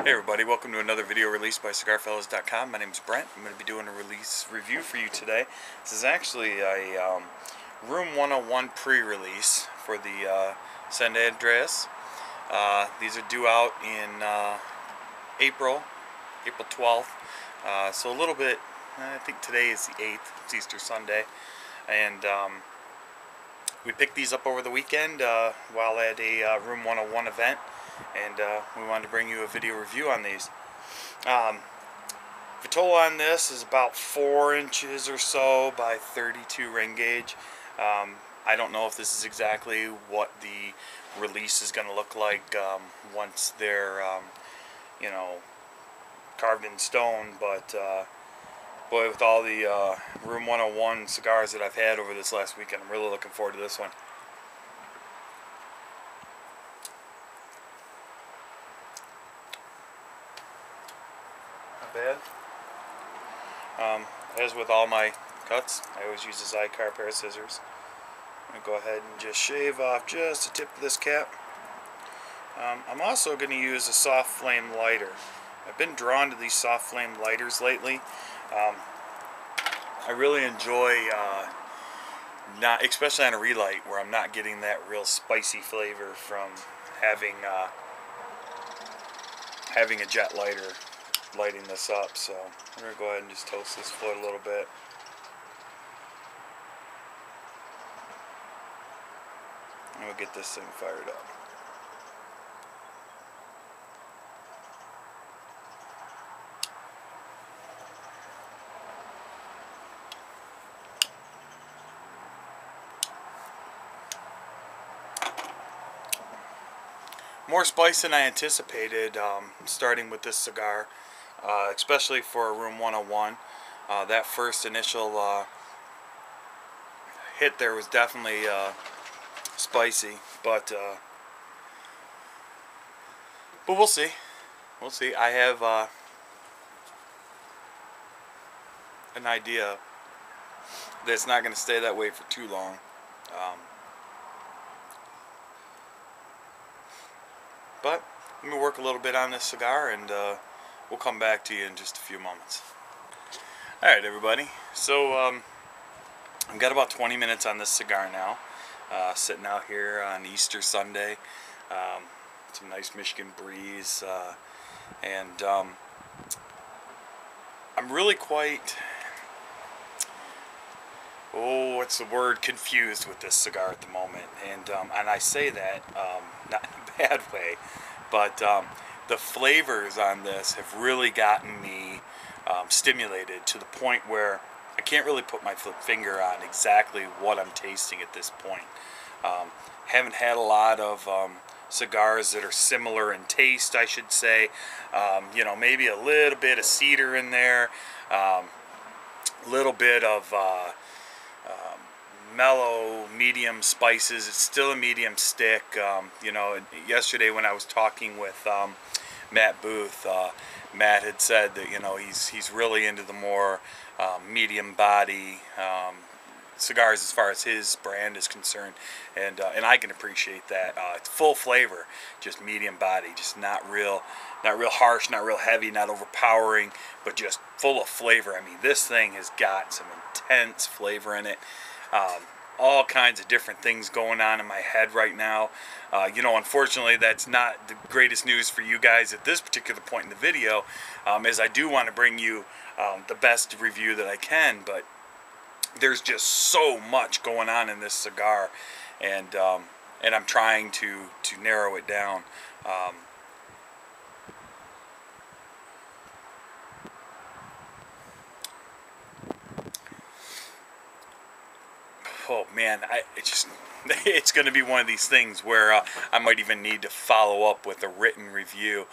Hey everybody, welcome to another video released by CigarFellows.com. My name is Brent. I'm going to be doing a release review for you today. This is actually a Room 101 pre-release for the San Andres. These are due out in April 12th. So a little bit, I think today is the 8th, it's Easter Sunday. And we picked these up over the weekend while at a Room 101 event. And we wanted to bring you a video review on these. Vitola on this is about 4 inches or so by 32 ring gauge. I don't know if this is exactly what the release is going to look like once they're, you know, carved in stone, but boy, with all the Room 101 cigars that I've had over this last weekend, I'm really looking forward to this one. Bad. As with all my cuts, I always use a Cigar pair of scissors. I'm going to go ahead and just shave off just the tip of this cap. I'm also going to use a soft flame lighter. I've been drawn to these soft flame lighters lately. I really enjoy, especially on a relight, where I'm not getting that real spicy flavor from having a jet lighter lighting this up. So I'm going to go ahead and just toast this float a little bit. And we'll get this thing fired up. More spice than I anticipated starting with this cigar, especially for a Room 101. That first initial hit there was definitely spicy, but we'll see. We'll see. I have an idea that it's not going to stay that way for too long. But let me work a little bit on this cigar, and we'll come back to you in just a few moments. Alright everybody, so I've got about 20 minutes on this cigar now, sitting out here on Easter Sunday. Some nice Michigan breeze, and I'm really quite, what's the word, confused with this cigar at the moment. And I say that not in a bad way, but the flavors on this have really gotten me stimulated to the point where I can't really put my finger on exactly what I'm tasting at this point. Haven't had a lot of cigars that are similar in taste, I should say. You know, maybe a little bit of cedar in there, a little bit of mellow medium spices. It's still a medium stick. You know, yesterday when I was talking with Matt Booth, Matt had said that, you know, he's really into the more medium body cigars as far as his brand is concerned, and I can appreciate that. It's full flavor, just medium body, just not real harsh, not real heavy, not overpowering, but just full of flavor. I mean, this thing has got some intense flavor in it. All kinds of different things going on in my head right now. You know, unfortunately, that's not the greatest news for you guys at this particular point in the video, as I do want to bring you the best review that I can, but there's just so much going on in this cigar, and I'm trying to narrow it down. Oh man, it's going to be one of these things where I might even need to follow up with a written review,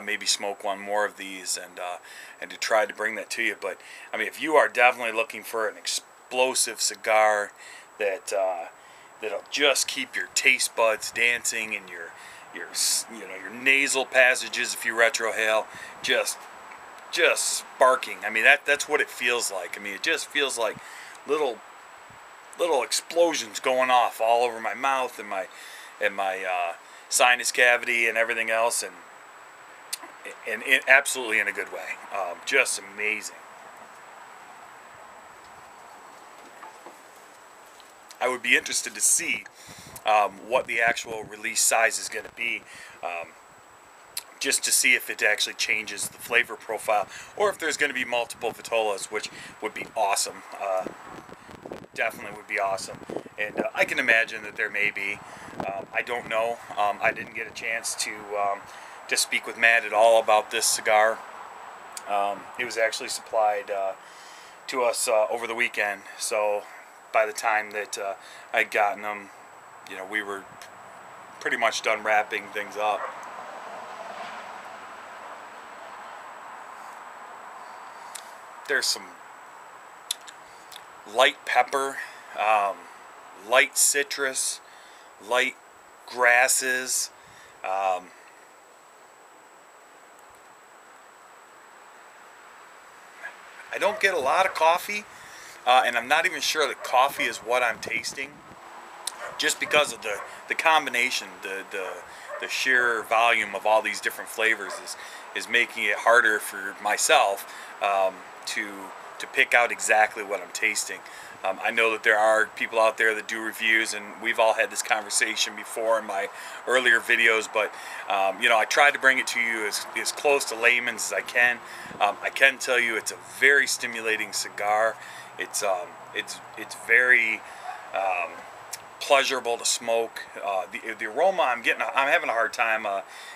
maybe smoke one more of these, and to try to bring that to you. But I mean, if you are definitely looking for an explosive cigar that'll just keep your taste buds dancing and your nasal passages, if you retrohale, just sparking. I mean, that's what it feels like. I mean, it just feels like little explosions going off all over my mouth and my sinus cavity and everything else, and absolutely in a good way. Just amazing. I would be interested to see what the actual release size is going to be, just to see if it actually changes the flavor profile, or if there's going to be multiple vitolas, which would be awesome. Definitely would be awesome. And I can imagine that there may be. I don't know. I didn't get a chance to speak with Matt at all about this cigar. It was actually supplied to us over the weekend, so by the time that I'd gotten them, you know, we were pretty much done wrapping things up. There's some light pepper, light citrus, light grasses. I don't get a lot of coffee, and I'm not even sure that coffee is what I'm tasting, just because of the combination, the sheer volume of all these different flavors is making it harder for myself to pick out exactly what I'm tasting. I know that there are people out there that do reviews, and we've all had this conversation before in my earlier videos, but you know, I tried to bring it to you as close to layman's as I can. I can tell you it's a very stimulating cigar. It's very pleasurable to smoke. The aroma I'm having a hard time.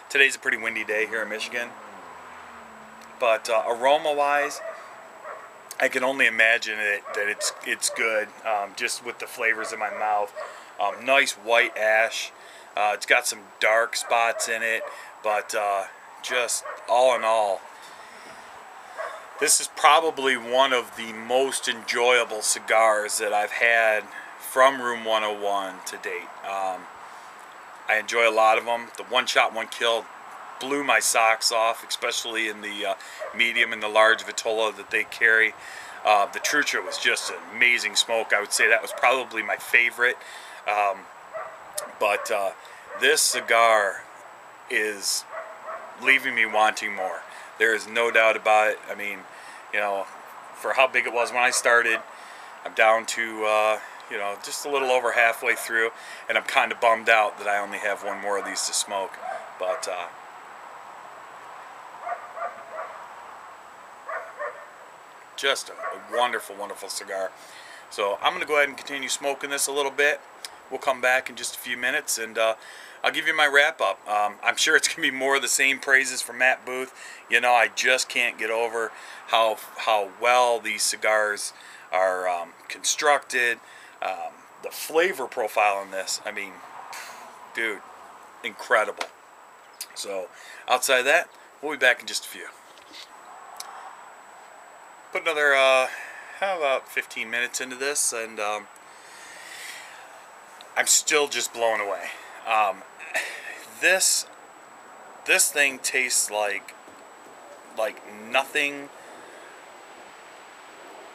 Today's a pretty windy day here in Michigan, but aroma wise, I can only imagine that it's good, just with the flavors in my mouth. Nice white ash. It's got some dark spots in it, but just all in all, this is probably one of the most enjoyable cigars that I've had from Room 101 to date. I enjoy a lot of them. The One Shot, One Kill blew my socks off, especially in the medium and the large vitola that they carry. The Trucha was just an amazing smoke. I would say that was probably my favorite. But this cigar is leaving me wanting more. There is no doubt about it. I mean, you know, for how big it was when I started, I'm down to, you know, just a little over halfway through, and I'm kind of bummed out that I only have one more of these to smoke. But just a wonderful, wonderful cigar. So I'm going to go ahead and continue smoking this a little bit. We'll come back in just a few minutes, and I'll give you my wrap up. I'm sure it's going to be more of the same praises from Matt Booth. You know, I just can't get over how well these cigars are constructed. The flavor profile in this, I mean, dude, incredible. So outside of that, we'll be back in just a few. Put another, how about 15 minutes into this, and I'm still just blown away. This thing tastes like nothing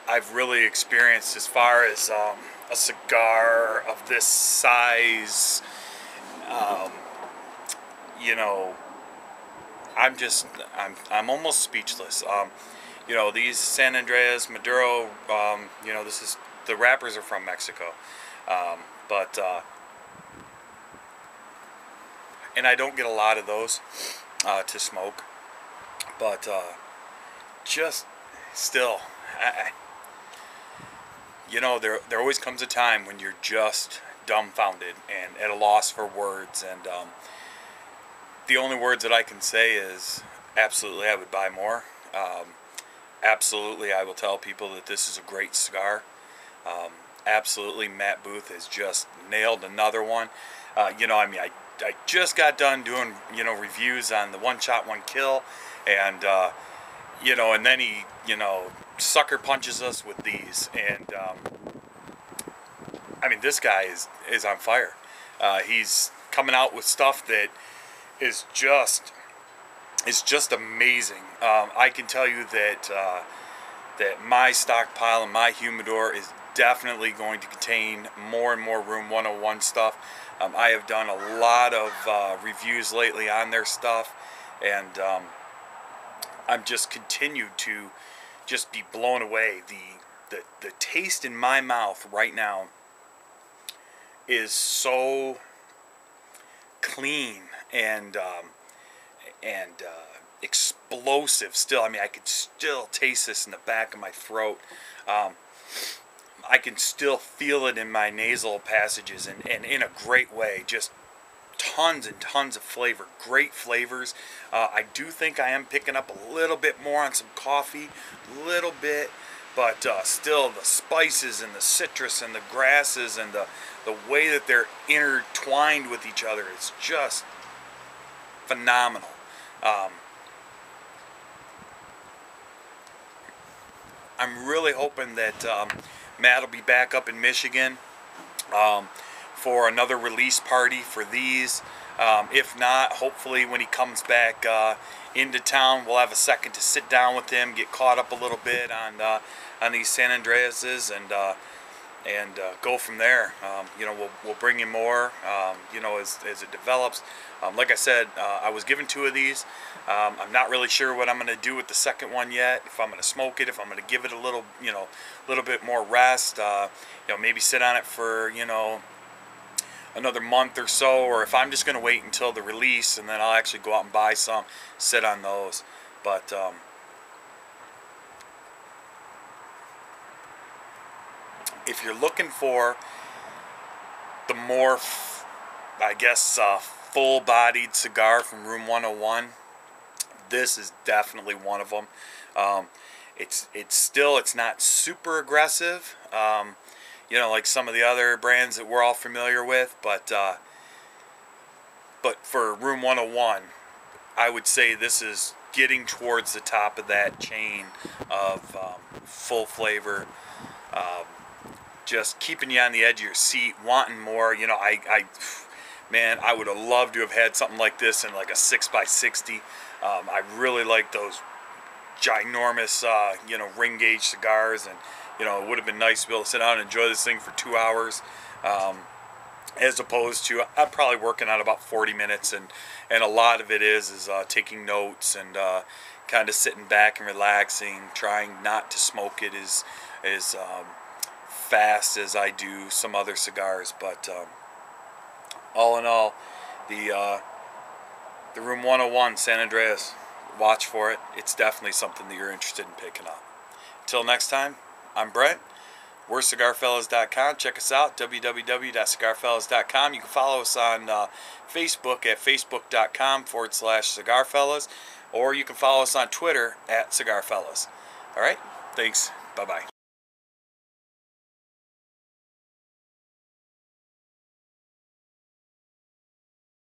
I've really experienced as far as a cigar of this size. You know, I'm almost speechless. You know, these San Andres Maduro, you know, the wrappers are from Mexico, but and I don't get a lot of those to smoke, but just still, you know, there always comes a time when you're just dumbfounded and at a loss for words, and the only words that I can say is absolutely I would buy more. Absolutely I will tell people that this is a great cigar. Absolutely Matt Booth has just nailed another one. You know, I mean, I just got done doing, you know, reviews on the One Shot, One Kill, and you know, and then he, you know, sucker punches us with these, and I mean, this guy is on fire. He's coming out with stuff that is just amazing. I can tell you that that my stockpile and my humidor is definitely going to contain more and more Room 101 stuff. I have done a lot of reviews lately on their stuff, and I'm just continued to just be blown away. The taste in my mouth right now is so clean and explosive still. I mean, I could still taste this in the back of my throat. I can still feel it in my nasal passages, and in a great way. Just tons and tons of flavor, great flavors. I do think I am picking up a little bit more on some coffee, a little bit, but still the spices and the citrus and the grasses and the way that they're intertwined with each other is just phenomenal. I'm really hoping that Matt will be back up in Michigan for another release party for these. If not, hopefully when he comes back into town, we'll have a second to sit down with him, get caught up a little bit on these San Andreases, and go from there. You know, we'll bring him more. You know, as it develops. Like I said, I was given 2 of these. I'm not really sure what I'm going to do with the second one yet. If I'm going to smoke it, if I'm going to give it a little, you know, little bit more rest. You know, maybe sit on it for, you know, another month or so, or if I'm just going to wait until the release and then I'll actually go out and buy some, sit on those. But if you're looking for the more, I guess, full-bodied cigar from Room 101, this is definitely one of them. It's not super aggressive, you know, like some of the other brands that we're all familiar with, but for Room 101, I would say this is getting towards the top of that chain of full flavor, just keeping you on the edge of your seat, wanting more. You know, man, I would have loved to have had something like this in like a 6x60. I really like those ginormous, you know, ring gauge cigars, and you know, it would have been nice to be able to sit down and enjoy this thing for 2 hours, as opposed to I'm probably working on about 40 minutes, and a lot of it is taking notes and kind of sitting back and relaxing, trying not to smoke it as fast as I do some other cigars. But all in all, the Room 101 San Andreas, watch for it. It's definitely something that you're interested in picking up. Until next time, I'm Brent. We're CigarFellas.com. Check us out, www.cigarfellas.com. You can follow us on Facebook at facebook.com/CigarFellas, or you can follow us on Twitter at CigarFellas. All right, thanks. Bye-bye.